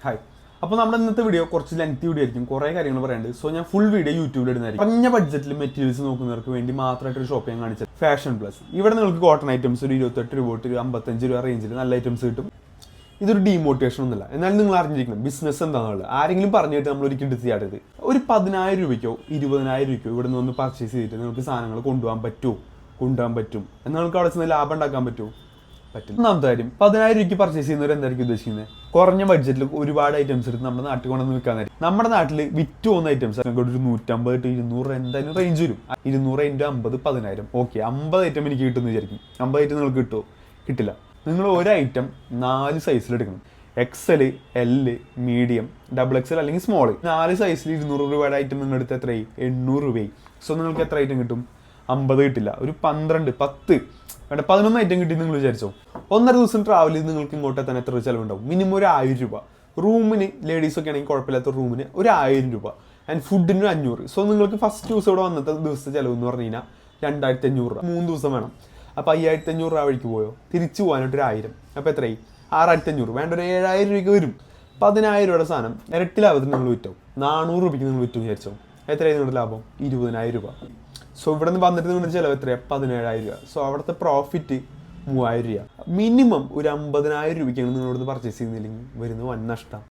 Hi. അപ്പോൾ നമ്മുടെ ഇന്നത്തെ വീഡിയോ കുറച്ച് ലെങ്തി വീഡിയോ ആയിരിക്കും, കുറേ കാര്യങ്ങൾ പറയാനുണ്ട്. സോ ഞാൻ ഫുൾ വീഡിയോ യൂട്യൂബിൽ ഇടുന്നതായിരിക്കും. കുറഞ്ഞ ബഡ്ജറ്റിൽ മെറ്റീരിയൽസ് നോക്കുന്നവർക്ക് വേണ്ടി മാത്രമായിട്ട് ഒരു ഷോപ്പ് ഞാൻ കാണിച്ചത് ഫാഷൻ പ്ലസ്. ഇവിടെ നിങ്ങൾക്ക് കോട്ടൺ ഐറ്റംസ് ഒരു 28 രൂപ തൊട്ട് 55 രൂപ റേഞ്ചിൽ നല്ല ഐറ്റംസ് കിട്ടും. ഇതൊരു ഡീമോട്ടിവേഷൻ ഒന്നുമില്ല, എന്നാൽ നിങ്ങൾ അറിഞ്ഞിരിക്കണം ബിസിനസ് എന്താണെന്നുള്ളത്. ആരെങ്കിലും പറഞ്ഞിട്ട് നമ്മൾ ഒരിക്കലും ചെയ്യാത്തത് ഒരു 10,000 രൂപയ്ക്കോ 20,000 രൂപയ്ക്കോ ഇവിടെ നിന്ന് പർച്ചേസ് ചെയ്തിട്ട് നിങ്ങൾക്ക് സാധനങ്ങൾ കൊണ്ടുപോകാൻ പറ്റും എന്നാൽ നിങ്ങൾക്ക് അവിടെ ചെന്ന് ലാഭം ഉണ്ടാക്കാൻ പറ്റുമോ? പറ്റും. ഒന്നാമത്തെ കാര്യം, 10,000 രൂപയ്ക്ക് പർച്ചേസ് ചെയ്യുന്നവർ എന്തായിരിക്കും ഉദ്ദേശിക്കുന്നത്? കുറഞ്ഞ ബഡ്ജറ്റിൽ ഒരുപാട് ഐറ്റംസ് എടുത്ത് നമ്മുടെ നാട്ടിൽ കൊണ്ടുവന്ന് വിൽക്കാനായിരിക്കും. നമ്മുടെ നാട്ടിൽ വിറ്റ് പോകുന്ന ഐറ്റംസ് ഒരു 150 to 200 എന്തായാലും റേഞ്ച് വരും. 200 × 50 10,000. ഓക്കെ, 50 ഐറ്റം എനിക്ക് കിട്ടുമെന്ന് വിചാരിക്കും. 50 ഐറ്റം നിങ്ങൾക്ക് കിട്ടുമോ? കിട്ടില്ല. നിങ്ങൾ ഒരു item 4 സൈസിലെടുക്കണം. XL, L, medium, XXL അല്ലെങ്കിൽ സ്മോൾ. 4 സൈസിൽ 200 രൂപയുടെ ഐറ്റം നിങ്ങൾ എടുത്ത് എത്രയായി? 800 രൂപയായി. സോ നിങ്ങൾക്ക് എത്ര ഐറ്റം കിട്ടും? 50 കിട്ടില്ല. ഒരു 12, 10 വേണ്ട 11 ഐറ്റം കിട്ടി നിങ്ങൾ വിചാരിച്ചോ? 1.5 ദിവസം ട്രാവൽ ചെയ്ത് നിങ്ങൾക്ക് ഇങ്ങോട്ട് എത്താൻ എത്ര ചിലവുണ്ടാവും? മിനിമം ഒരു 1000 രൂപ. റൂമിന് ലേഡീസ് ഒക്കെ ആണെങ്കിൽ കുഴപ്പമില്ലാത്ത റൂമിന് ഒരു 1000 രൂപ. ആൻഡ് ഫുഡിന് 500. സോ നിങ്ങൾക്ക് ഫസ്റ്റ് ദിവസം ഇവിടെ വന്നത്തെ ദിവസത്തെ ചിലവ് എന്ന് പറഞ്ഞു കഴിഞ്ഞാൽ 2500 രൂപ. 3 ദിവസം വേണം. അപ്പോൾ 5500 രൂപ വഴിക്ക് പോയോ? തിരിച്ചു പോകാനായിട്ട് ഒരു 1000. അപ്പോൾ എത്രയായി? 6500. വേണ്ട ഒരു 7000 രൂപയ്ക്ക് വരും. 10,000 രൂപയുടെ സാധനം ഇരട്ടി ലാഭത്തിന് നിങ്ങൾ വിറ്റോ. 400 രൂപയ്ക്ക് നിങ്ങൾ വിറ്റു വിചാരിച്ചോ? എത്രയായി നിങ്ങളുടെ ലാഭം? 20,000 രൂപ. സോ ഇവിടെ നിന്ന് വന്നിട്ട് നിങ്ങളുടെ ചിലവ് എത്രയാണ്? 17,000 രൂപ. സോ അവിടുത്തെ പ്രോഫിറ്റ് 3000 രൂപ. മിനിമം ഒരു 50,000 രൂപയ്ക്കാണ് നിങ്ങൾ ഇവിടുന്ന് പർച്ചേസ് ചെയ്യുന്നില്ലെങ്കിൽ വരുന്നത് വൻ നഷ്ടം.